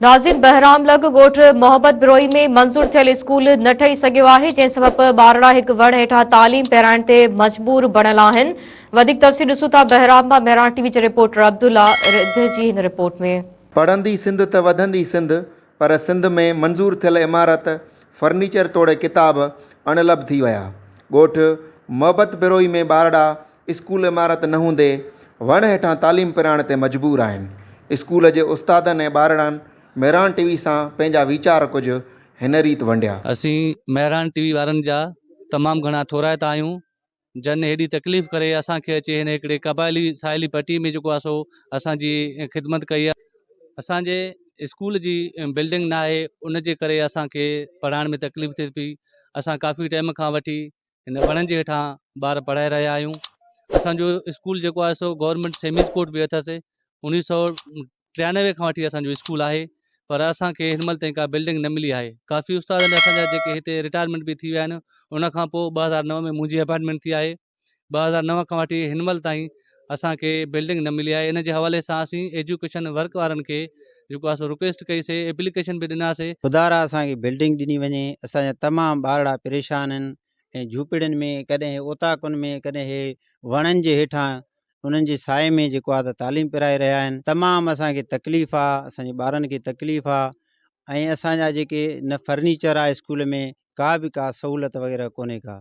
नाज़िन बहराम लग ॻोठ मोहब्बत बिरोई में मंज़ूर थियल स्कूल न ठही सघियो आहे, जंहिं सबब ॿारड़ा हिक वण हेठां तालीम पिराइण ते मजबूर बणियल आहिनि। वधीक तफ़सील ॾिसूं था बहराम मां मेरान टीवी जे रिपोर्टर अब्दुल्ला रिध जी हिन रिपोर्ट में। पढ़ंदी सिंध त वधंदी सिंध, पर सिंध में मंज़ूर थियल इमारत फर्नीचर तोड़े किताब अणलभ थी विया। ॻोठ मोहब्बत बिरोई में ॿारड़ा स्कूल इमारत न हूंदे वण हेठां तालीम पिराइण ते मजबूर आहिनि। स्कूल जे उस्तादनि ऐं ॿारड़नि मेरान टीवी सां पंहिंजा वीचार कुझु हिन रीति वंडिया। असीं मेरान टीवी वारनि जा तमामु घणा थोराइता आहियूं, जन हेॾी तकलीफ़ करे असांखे अचे हिन हिकिड़े क़बाइली साहिली पट्टी में जेको आहे सो असांजी ख़िदमत कई आहे। असांजे स्कूल जी बिल्डिंग न आहे, उन जे करे असांखे पढ़ाइण में तकलीफ़ थिए पई। असां काफ़ी टाइम खां वठी हिन वणनि जे हेठां ॿार पढ़ाए रहिया आहियूं। असांजो स्कूल जेको आहे सो गवर्नमेंट सेमी स्कूल बि अथसि। 1993 खां वठी असांजो स्कूल आहे, पर असांखे हिन महिल ताईं का बिल्डिंग न मिली आहे। काफ़ी उस्ताद असांजा जेके हिते रिटायरमेंट बि थी विया आहिनि। उन खां पोइ 2009 में मुंहिंजी अपॉइंटमेंट थी आहे। 2009 खां वठी हिन महिल ताईं असांखे बिल्डिंग न मिली आहे। इन जे हवाले सां असीं एजुकेशन वर्क वारनि खे जेको आहे सो रिक्वेस्ट कईसीं, एप्लीकेशन बि ॾिनासीं। खुदारा असांखे बिल्डिंग ॾिनी वञे। असांजा तमामु ॿारड़ा परेशान आहिनि ऐं झूपड़ियुनि में, कॾहिं ओताकुनि में, कॾहिं हे वणनि जे हेठां उन्हनि जे साए में जेको आहे त तालीम पिराए रहिया आहिनि। तमामु असांखे तकलीफ़ आहे, असांजे ॿारनि खे तकलीफ़ आहे ऐं असांजा जेके न फर्नीचर आहे स्कूल में, का सहूलियत वग़ैरह कोन्हे का।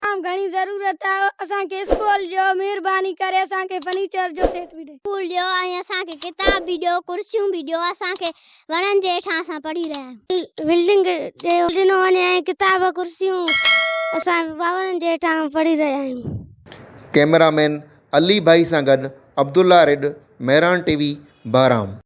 घणी ज़रूरत आहे असांखे स्कूल जो, महिरबानी करे असांखे फर्नीचर जो सेट बि ॾे। स्कूल ॾियो ऐं असांखे किताब बि ॾियो, कुर्सियूं बि ॾियो। असांखे वणनि जे हेठां असां पढ़ी रहिया आहियूं। बिल्डिंग ॾिनो वञे ऐं किताब कुर्सियूं असां वणनि जे हेठां पढ़ी रहिया आहियूं। कैमरामैन अली भाई सां गॾु अब्दुल्ला रिड, मेरान टीवी, बहराम।